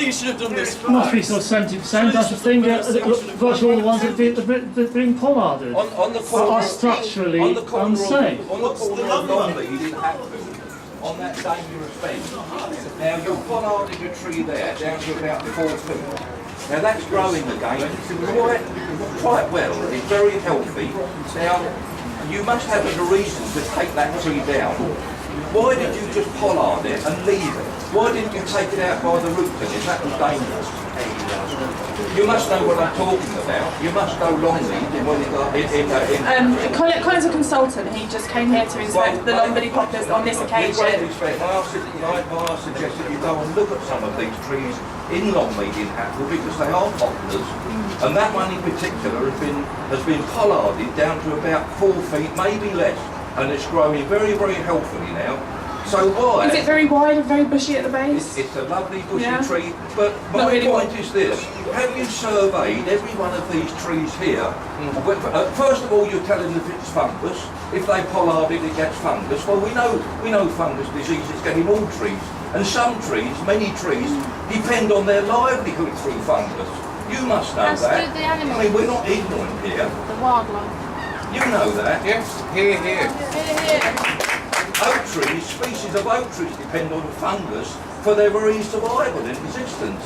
you should have done this. Must be sort of 70%, I should think. Virtually all the ones that are being pollarded are structurally unsafe. On the corner of Longlead in Hatfiel, on that dangerous bend. Now you've pollarded a tree there down to about 4 feet. Now that's growing again, and it's quite well, it's very healthy. Now, you must have a reason to take that tree down. Why did you just pollard it and leave it? Why didn't you take it out by the root then, if that was dangerous? You must know what I'm talking about. You must know Longlead when it got Colin's a consultant. He just came here to inspect the Longlead poplars on this occasion. With great respect, I suggest that you go and look at some of these trees in Longlead in Hatfiel because they are poplars, and that one in particular has been pollarded down to about 4 feet, maybe less, and it's growing very, very healthily now. So why? Is it very wide and very bushy at the base? It's a lovely bushy tree, but my point is this: have you surveyed every one of these trees here? First of all, you're telling them if it's fungus. If they pollard it, it gets fungus. Well, we know fungus disease is getting all trees. And some trees, many trees, depend on their livelihood through fungus. You must know that. The animals. I mean, we're not ignorant here. The wildlife. You know that. Yes, here. Oak trees, species of oak trees depend on fungus for their very survival and resistance.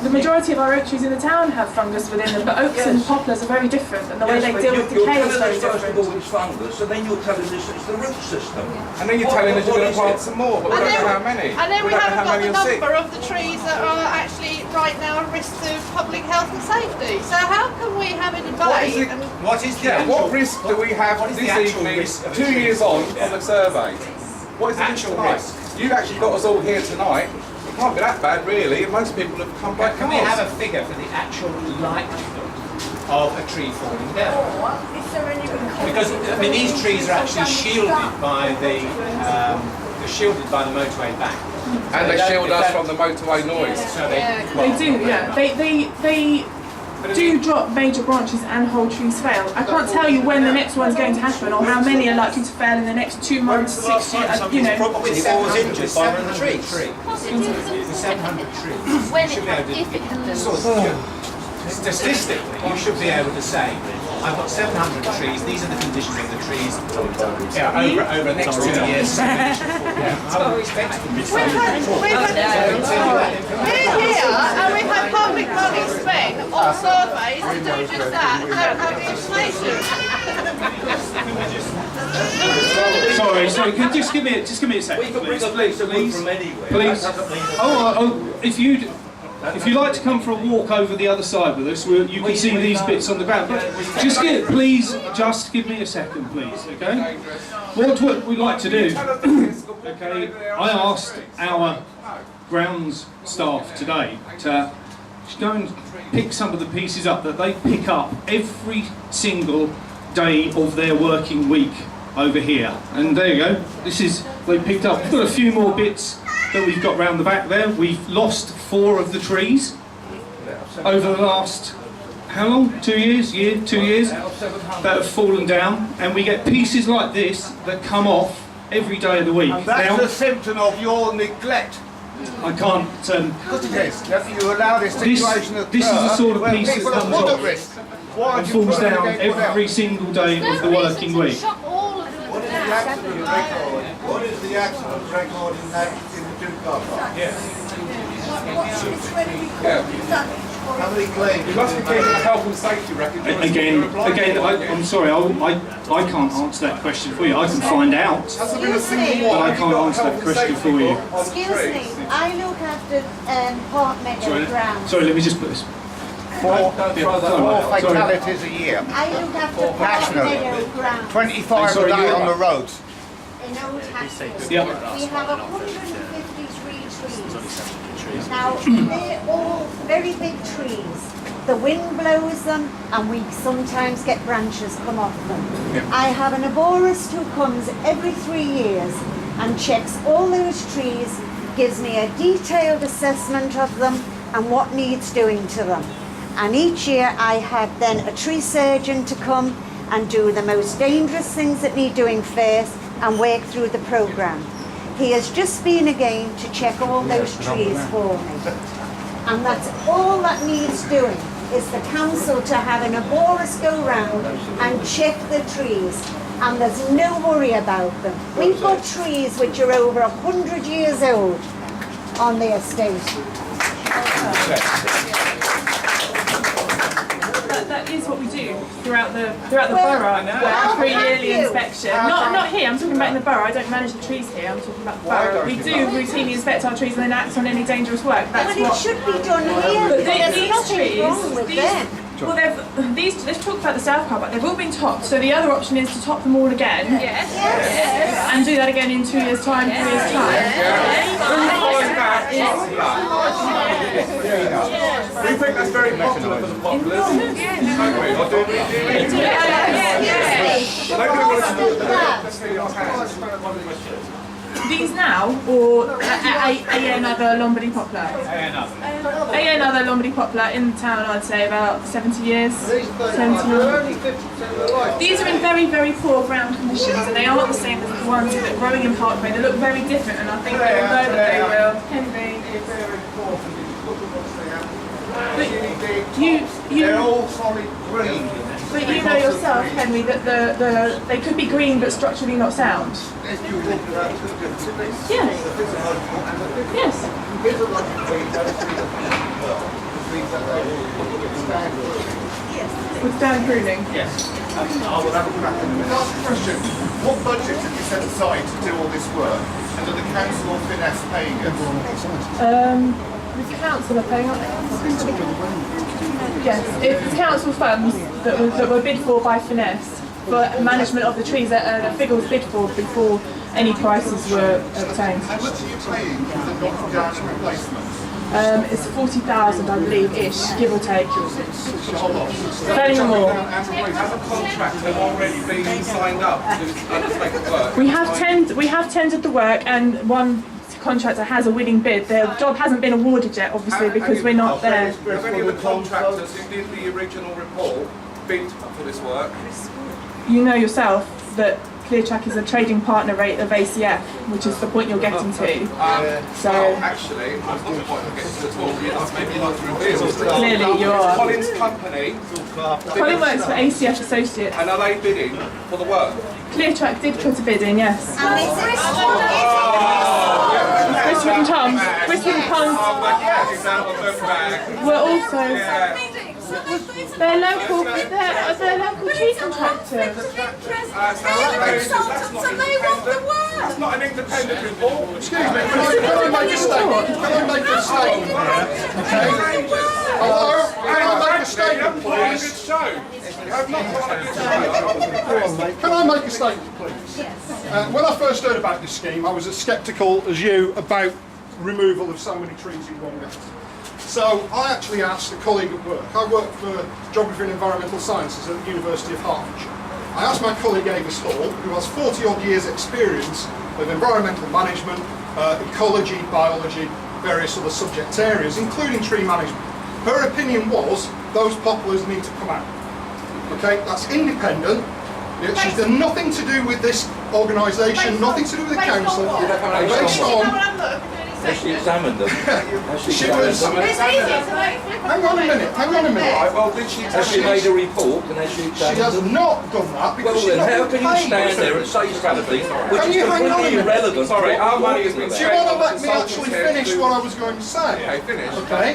The majority of our oak trees in the town have fungus within them, but oaks and poplars are very different, and the way they deal with decay is very different. First of all, it's fungus, and then you're telling us it's the root system. And then you're telling us you're going to plant some more, but we don't know how many. And then we haven't got the number of the trees that are actually right now a risk to public health and safety. So how can we have a debate? What risk do we have this evening, 2 years on the survey? What is the actual risk? You've actually got us all here tonight. It can't be that bad, really, and most people have come back. Can we have a figure for the actual likelihood of a tree falling down? Because I mean, these trees are actually shielded by the motorway back. And they shield us from the motorway noise. So They do, yeah. They do drop major branches and whole trees fail. I can't tell you when the next one's going to happen or how many are likely to fail in the next 2 months, 6 years, you know. Probably 700 trees. 700 trees. When if it happens. Statistically, you should be able to say, I've got 700 trees, these are the conditions of the trees, over the next 2 years. I would expect it to be We're here and we've had public money spent on surveys to do just that and don't have the information. Sorry, could just give me a second, We could bring a police from anywhere. Please. If you'd like to come for a walk over the other side with us, you can see these bits on the ground. But please give me a second, please. Okay. What we'd like to do. Okay. I asked our grounds staff today to go and pick some of the pieces up that they pick up every single day of their working week over here. And there you go. They picked up. We've got a few more bits that we've got round the back there. We've lost 4 of the trees over the last, how long? 2 years? 2 years? That have fallen down, and we get pieces like this that come off every day of the week. And that's a symptom of your neglect. I can't. Because it is. You allow this situation to occur. This is the sort of piece that comes off and falls down every single day of the working week. What is the accident record? What is the accident record in the 2 car parks? How many claims? You must be keeping a health and safety record. Again, I'm sorry, I can't answer that question for you. I can find out, Has there been a single one? but I can't answer that question for you. Excuse me, I look after Park Meadow grounds. Sorry, let me just put this. 4 fatalities a year. I look after Park Meadow grounds 25 a day on the roads. in Old Hatfiel. Yeah. We have 153 trees. Now, they're all very big trees. The wind blows them and we sometimes get branches come off them. Yeah. I have an arborist who comes every 3 years and checks all those trees, gives me a detailed assessment of them and what needs doing to them. And each year I have then a tree surgeon to come and do the most dangerous things that need doing first and work through the programme. He has just been again to check all those trees for me. And that's all that needs doing, is the council to have an arborist go round and check the trees. And there's no worry about them. We've got trees which are over 100 years old on the estate. That is what we do throughout the borough. Every yearly inspection. Not here. I'm talking about in the borough. I don't manage the trees here. I'm talking about the borough. We do routinely inspect our trees and then act on any dangerous work. That's But it should be done here. But There's these nothing trees, wrong with them. well, let's talk about the south car, but they've all been topped. So the other option is to top them all again. Yes. And do that again in 2 years' time, 3 years' time. We think that's very popular for the populace. Don't we? Or do we? Nobody wants to do that. Let's see your hands. These now, or another Lombardy poplar? Another Lombardy poplar in the town, I'd say about 70 years. 70 years. These are in very, very poor ground conditions, and they aren't the same as the ones that are growing in Parkway. They look very different, and I think they will know that they will. Henry. They're all solid green. But you know yourself, Henry, that they could be green but structurally not sound. If you look at that, Yes. Yes. With down pruning. Yes. I will have a crack in a minute. Last question. What budget have you set aside to do all this work? And are the council or finesse paying it? The council are paying up. Yes, it's council funds that were bid for by Finesse for management of the trees. A figure was bid for before any prices were obtained. How much are you paying for the knock-down and replacement? It's 40,000, I believe, ish, give or take. Fairly more. Has a contractor already been signed up to undertake the work? We have tendered the work, and one contractor has a winning bid. Their job hasn't been awarded yet, obviously, because we're not there. Have any of the contractors who did the original report bid for this work? You know yourself that ClearTrack is a trading partner rate of ACF, which is the point you're getting to. So Well, actually, that's not the point I'm getting to at all. Maybe you'd like to reveal. clearly you are. Colin's company, Colin works for ACF Associates. and are they bidding for the work? ClearTrack did put a bid in, yes. And it's Bristol and Tom's. Bristol and Tom's Yes, it's out of the bag. were also Yeah. they're local tree contractors. That's not an independent report. Excuse me, can I make a statement? Can I make a statement? Okay. Hello? Can I make a statement, please? Can I make a statement, please? When I first heard about this scheme, I was as sceptical as you about removal of so many trees in one go. So I actually asked a colleague at work. I work for Geography and Environmental Sciences at the University of Hertfordshire. I asked my colleague Avis Hall, who has 40 odd years experience of environmental management, ecology, biology, various other subject areas, including tree management. Her opinion was those poplars need to come out. Okay, that's independent. She's done nothing to do with this organisation, nothing to do with the council. Based on Has she examined them? she was. Hang on a minute. Right, well, did she Has she made a report and has she She examined has them? not done that because Well she's then, not how been can you paid. stand there and say something which Can is you hang on a completely minute? irrelevant? Sorry, to our what money we're has been talking Do you about? want to let me actually finish what I was going to say? Okay, finish. Okay.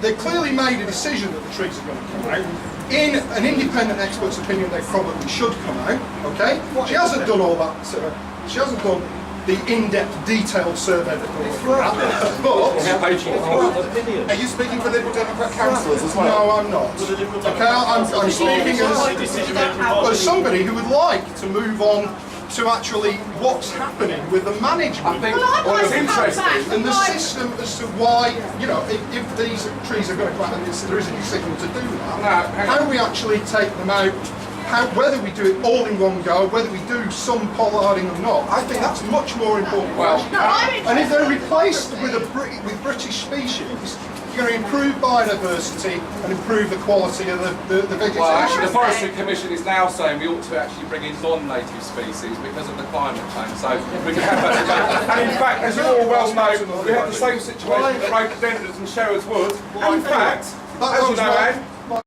They clearly made a decision that the trees are going to come out. In an independent expert's opinion, they probably should come out. Okay. She hasn't done all that. She hasn't done the in-depth, detailed survey that we're looking at. But Are you speaking for Liberal Democrat councillors as well? no, I'm not. Okay, I'm speaking as somebody who would like to move on to actually what's happening with the management. I think what was interesting. And the system as to why, you know, if these trees are going to come out and there is a decision to do that, how we actually take them out, whether we do it all in one go, whether we do some pollarding or not, I think that's much more important. Well, and if they're replaced with with British species, you're going to improve biodiversity and improve the quality of the vegetation. Well, actually, the Forestry Commission is now saying we ought to actually bring in non-native species because of the climate change. So we can have that debate. And in fact, as you all well know, we have the same situation with rhododendrons and Sherwood's Wood. And in fact, as you know, Anne,